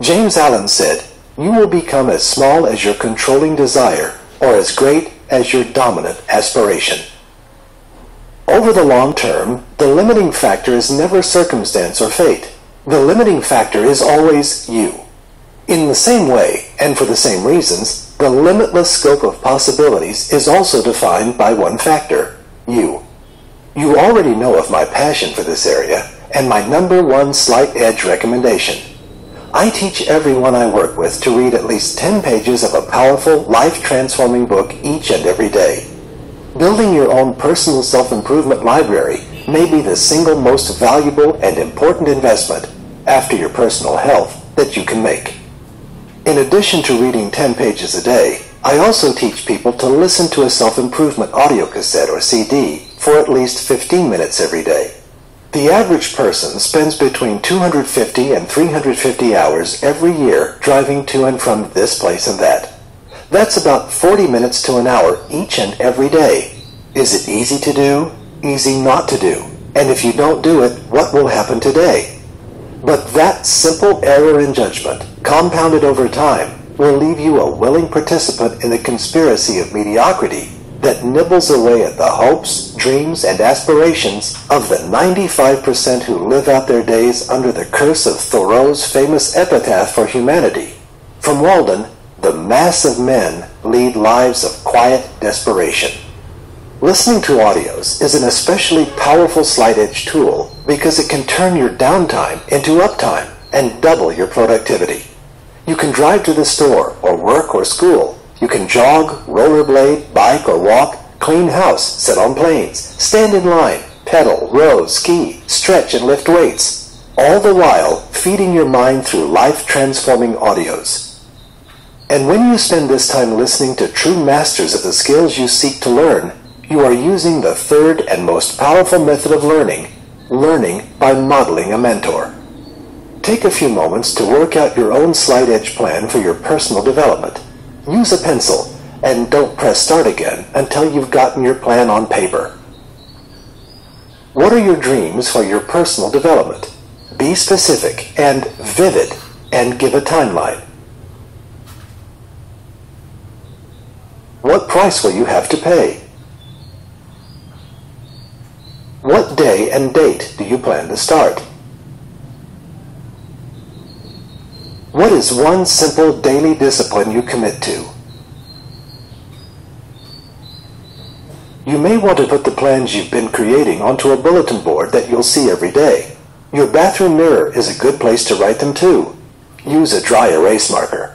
James Allen said, "You will become as small as your controlling desire, or as great as your dominant aspiration." Over the long term, the limiting factor is never circumstance or fate. The limiting factor is always you. In the same way, and for the same reasons, the limitless scope of possibilities is also defined by one factor, you. You already know of my passion for this area, and my number one slight edge recommendation. I teach everyone I work with to read at least 10 pages of a powerful, life-transforming book each and every day. Building your own personal self-improvement library may be the single most valuable and important investment, after your personal health, that you can make. In addition to reading 10 pages a day, I also teach people to listen to a self-improvement audio cassette or CD for at least 15 minutes every day. The average person spends between 250 and 350 hours every year driving to and from this place and that. That's about 40 minutes to an hour each and every day. Is it easy to do? Easy not to do. And if you don't do it, what will happen today? But that simple error in judgment, compounded over time, will leave you a willing participant in the conspiracy of mediocrity that nibbles away at the hopes, dreams, and aspirations of the 95% who live out their days under the curse of Thoreau's famous epitaph for humanity. From Walden, "The mass of men lead lives of quiet desperation." Listening to audios is an especially powerful slight edge tool because it can turn your downtime into uptime and double your productivity. You can drive to the store or work or school. You can jog, rollerblade, bike or walk, clean house, sit on planes, stand in line, pedal, row, ski, stretch and lift weights, all the while feeding your mind through life-transforming audios. And when you spend this time listening to true masters of the skills you seek to learn, you are using the third and most powerful method of learning by modeling a mentor. Take a few moments to work out your own slight edge plan for your personal development. Use a pencil and don't press start again until you've gotten your plan on paper. What are your dreams for your personal development? Be specific and vivid and give a timeline. What price will you have to pay? What day and date do you plan to start? What is one simple daily discipline you commit to? You may want to put the plans you've been creating onto a bulletin board that you'll see every day. Your bathroom mirror is a good place to write them too. Use a dry erase marker.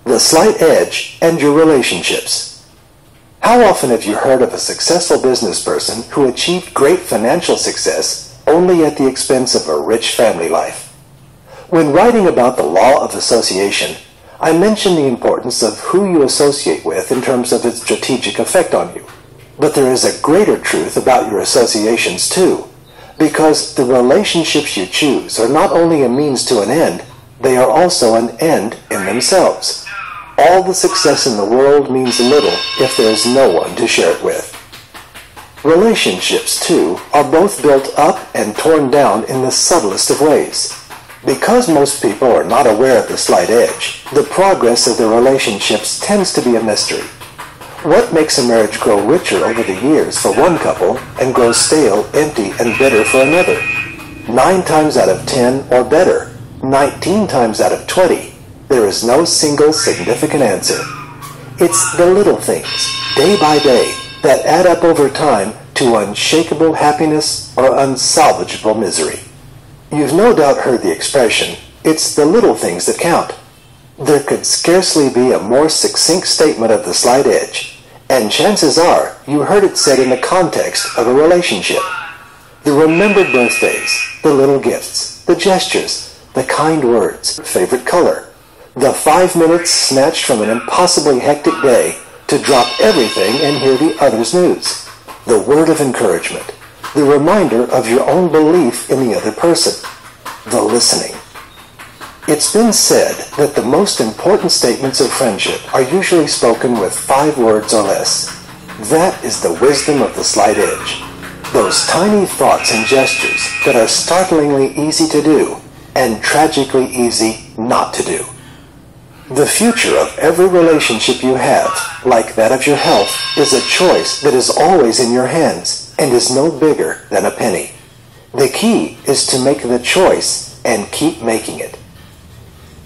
The slight edge and your relationships. How often have you heard of a successful business person who achieved great financial success only at the expense of a rich family life? When writing about the law of association, I mentioned the importance of who you associate with in terms of its strategic effect on you. But there is a greater truth about your associations too, because the relationships you choose are not only a means to an end, they are also an end in themselves. All the success in the world means little if there is no one to share it with. Relationships, too, are both built up and torn down in the subtlest of ways. Because most people are not aware of the slight edge, the progress of their relationships tends to be a mystery. What makes a marriage grow richer over the years for one couple and grow stale, empty, and bitter for another? 9 times out of 10 or better, 19 times out of 20, there is no single significant answer. It's the little things, day by day, that add up over time to unshakable happiness or unsalvageable misery. You've no doubt heard the expression, "It's the little things that count." There could scarcely be a more succinct statement of the slight edge, and chances are you heard it said in the context of a relationship. The remembered birthdays, the little gifts, the gestures, the kind words, favorite color, the 5 minutes snatched from an impossibly hectic day to drop everything and hear the other's news, the word of encouragement, the reminder of your own belief in the other person, the listening. It's been said that the most important statements of friendship are usually spoken with 5 words or less. That is the wisdom of the slight edge. Those tiny thoughts and gestures that are startlingly easy to do, and tragically easy not to do. The future of every relationship you have, like that of your health, is a choice that is always in your hands and is no bigger than a penny. The key is to make the choice and keep making it.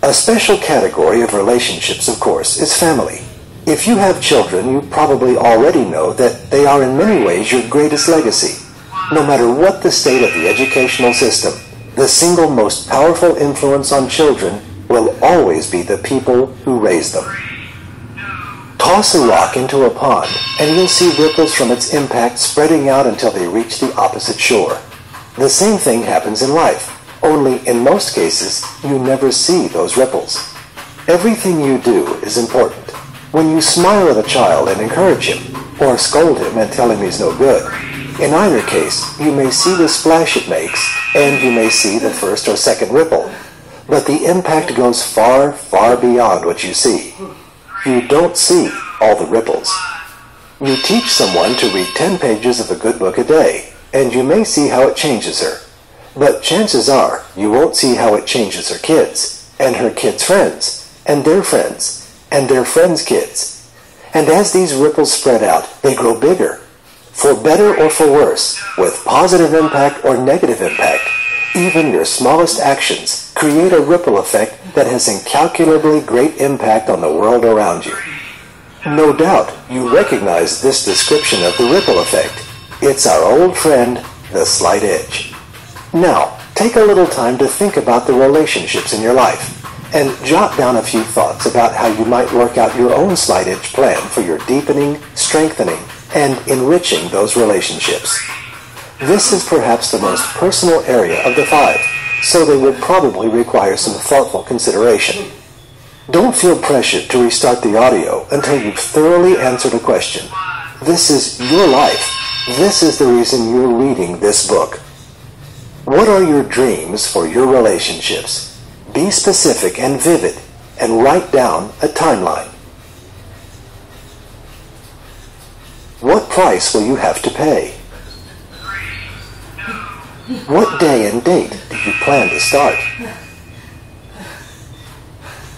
A special category of relationships, of course, is family. If you have children, you probably already know that they are in many ways your greatest legacy. No matter what the state of the educational system, the single most powerful influence on children will always be the people who raise them. Toss a rock into a pond, and you'll see ripples from its impact spreading out until they reach the opposite shore. The same thing happens in life, only in most cases, you never see those ripples. Everything you do is important. When you smile at a child and encourage him, or scold him and tell him he's no good, in either case, you may see the splash it makes, and you may see the first or second ripple. But the impact goes far, far beyond what you see. You don't see all the ripples. You teach someone to read 10 pages of a good book a day, and you may see how it changes her. But chances are you won't see how it changes her kids, and her kids' friends, and their friends, and their friends' kids. And as these ripples spread out, they grow bigger. For better or for worse, with positive impact or negative impact, even your smallest actions create a ripple effect that has incalculably great impact on the world around you. No doubt you recognize this description of the ripple effect. It's our old friend, the slight edge. Now, take a little time to think about the relationships in your life and jot down a few thoughts about how you might work out your own slight edge plan for your deepening, strengthening, and enriching those relationships. This is perhaps the most personal area of the 5, so they would probably require some thoughtful consideration. Don't feel pressured to restart the audio until you've thoroughly answered a question. This is your life. This is the reason you're reading this book. What are your dreams for your relationships? Be specific and vivid, and write down a timeline. What price will you have to pay? What day and date do you plan to start?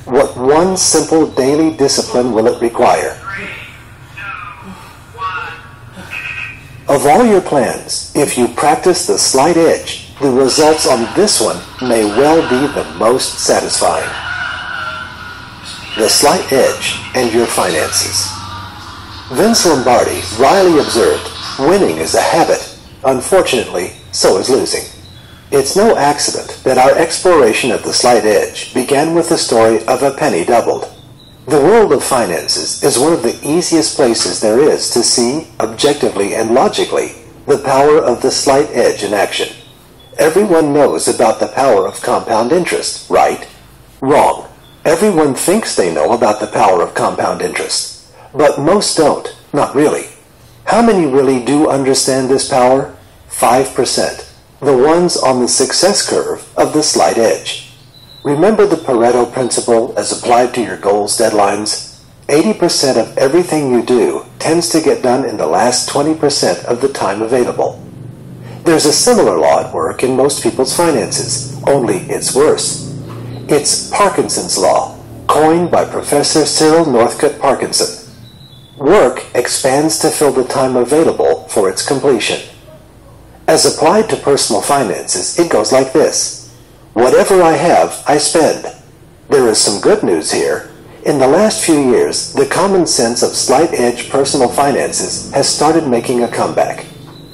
What one simple daily discipline will it require? Of all your plans, if you practice the slight edge, the results on this one may well be the most satisfying. The slight edge and your finances. Vince Lombardi wryly observed, winning is a habit. Unfortunately, so is losing. It's no accident that our exploration of the slight edge began with the story of a penny doubled. The world of finances is one of the easiest places there is to see, objectively and logically, the power of the slight edge in action. Everyone knows about the power of compound interest, right? Wrong. Everyone thinks they know about the power of compound interest. But most don't, not really. How many really do understand this power? 5%. The ones on the success curve of the slight edge. Remember the Pareto principle as applied to your goals deadlines? 80% of everything you do tends to get done in the last 20% of the time available. There's a similar law at work in most people's finances, only it's worse. It's Parkinson's law, coined by Professor Cyril Northcote Parkinson. Work expands to fill the time available for its completion. As applied to personal finances, it goes like this. Whatever I have, I spend. There is some good news here. In the last few years, the common sense of slight edge personal finances has started making a comeback.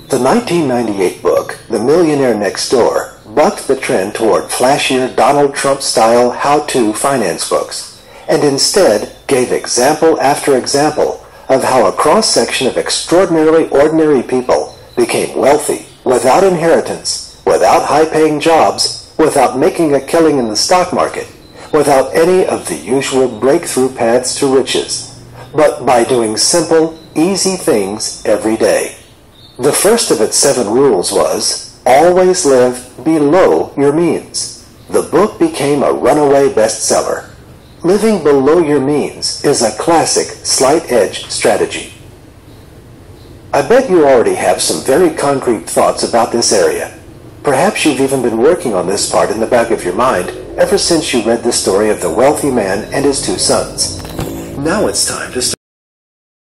The 1998 book, The Millionaire Next Door, bucked the trend toward flashier Donald Trump-style how-to finance books, and instead gave example after example of how a cross-section of extraordinarily ordinary people became wealthy without inheritance, without high-paying jobs, without making a killing in the stock market, without any of the usual breakthrough paths to riches, but by doing simple, easy things every day. The first of its 7 rules was, always live below your means. The book became a runaway bestseller. Living below your means is a classic slight edge strategy. I bet you already have some very concrete thoughts about this area. Perhaps you've even been working on this part in the back of your mind ever since you read the story of the wealthy man and his two sons. Now it's time to start